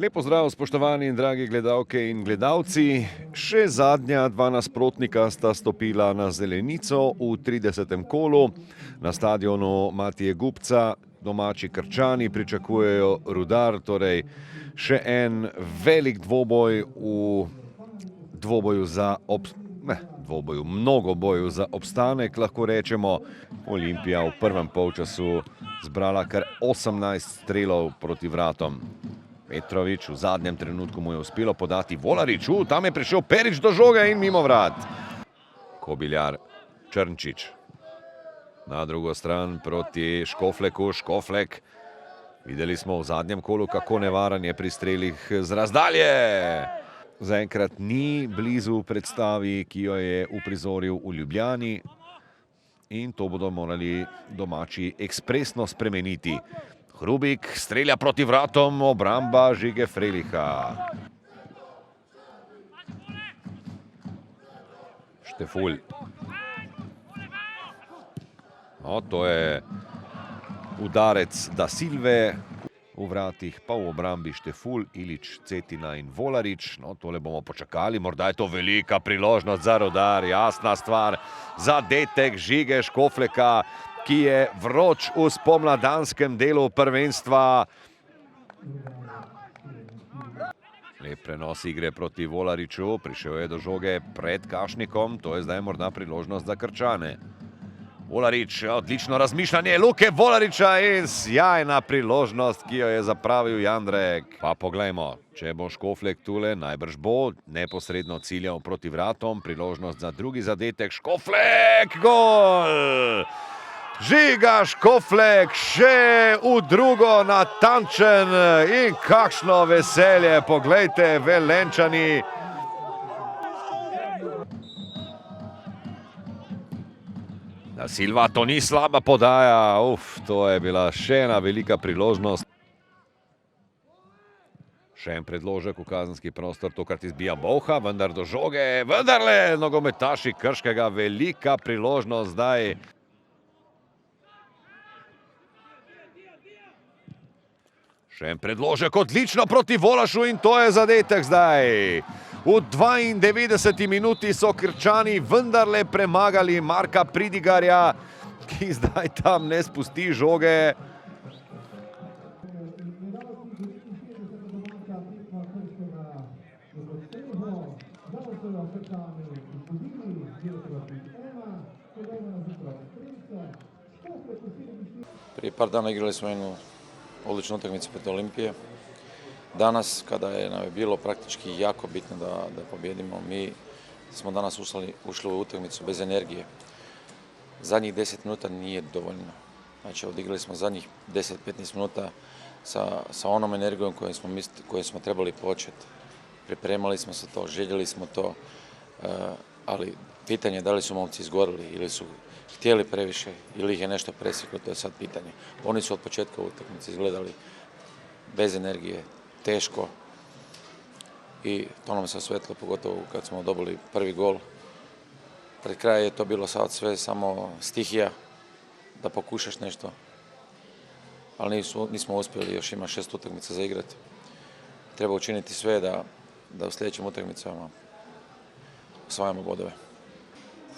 Lep pozdrav, spoštovani in dragi gledalke in gledalci. Še zadnja dva nasprotnika sta stopila na zelenico v 30. kolu. Na stadionu Matije Gubca domači Krčani pričakujejo Rudar, torej še en velik dvoboj v mnogoboju za obstanek, lahko rečemo. Olimpija v prvem polčasu zbrala kar 18 strelov proti vratom. Petrovič v zadnjem trenutku mu je uspelo podati Volariču, tam je prišel Perič do žoge in mimo vrat. Kobiljar, Črnčič. Na drugo stran proti Škofleku, Škoflek. Videli smo v zadnjem kolu, kako nevaren je pri strelih z razdalje. Zaenkrat ni blizu predstavi, ki jo je uprizoril v Ljubljani. In to bodo morali domači ekspresno spremeniti. Hrubik strelja proti vratom, obramba Žige Freliha. Štefulj. No, to je udarec Da Silve. V vratih pa v obrambi Štefulj, Ilič, Cetina in Volarič. No, tole bomo počakali, morda je to velika priložnost za Rudar, jasna stvar. Zadetek Žige Škofleka, ki je vroč v spomladanskem delu prvenstva. Lep prenos igre proti Volariču, prišel je do žoge pred Kašnikom, to je zdaj morda priložnost za Krčane. Volarič, odlično razmišljanje Luke Volariča in sjajna priložnost, ki jo je zapravil Jandrek. Pa poglejmo, če bo Škoflek tule, najbrž bo neposredno ciljal proti vratom, priložnost za drugi zadetek. Škoflek, gol! Žiga Škoflek še v drugo natančen in kakšno veselje, poglejte, Velenjčani. Da Silva, to ni slaba podaja, to je bila še ena velika priložnost. Še en predložek v kazenski prostor, tokrat izbija Bolha, vendar do žoge, vendarle nogometaši Krškega, velika priložnost zdaj. Še en predložek, odlično proti Volašu in to je zadetek zdaj. V 92. minuti so Krčani vendarle premagali Marka Pridigarja, ki zdaj tam ne spusti žoge. Prije par dana igrali smo jednu odličnu utakmicu protiv Olimpije. Danas, kada je nam je bilo praktički jako bitno da pobjedimo, mi smo danas ušli u utakmicu bez energije. Zadnjih 10 minuta nije dovoljno. Znači, odigrali smo zadnjih 10-15 minuta sa onom energijom kojom smo trebali početi. Pripremali smo se to, željeli smo to, ali pitanje je da li su momci izgorili ili su htjeli previše ili ih je nešto presjeklo, to je sad pitanje. Oni su od početka utakmice izgledali bez energije, teško i to nam se osvetilo, pogotovo kad smo dobili prvi gol. Pred kraj je to bilo sad sve samo stihija da pokušaš nešto, ali nismo uspjeli, još ima 6 utakmica za igrati. Treba učiniti sve da u sljedećim utakmicama osvajamo bodove.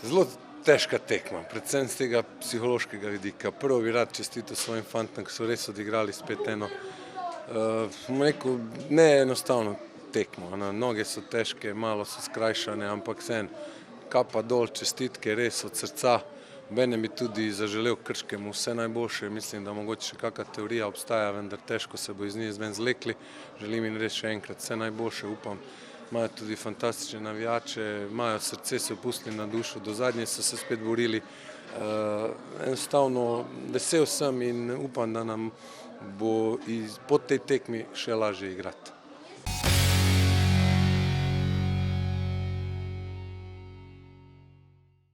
Zelo težka tekma, predvsem z tega psihološkega vidika. Prvo bi rad čestito svojim fantom, ki so res odigrali spet eno, rekel, ne enostavno tekmo. Noge so težke, malo so skrajšane, ampak vseeno kapa dol, čestitke res od srca. Bene bi tudi zaželel Krškemu vse najboljše, mislim, da mogoče še kakšna teorija obstaja, vendar težko se bo iz nje ven zlekli. Želim jim res še enkrat vse najboljše, upam. Imajo tudi fantastične navijače, imajo srce, se opustili na dušo, do zadnje so se spet borili. Enostavno vesel sem in upam, da nam bo po tej tekmi še lažje igrati.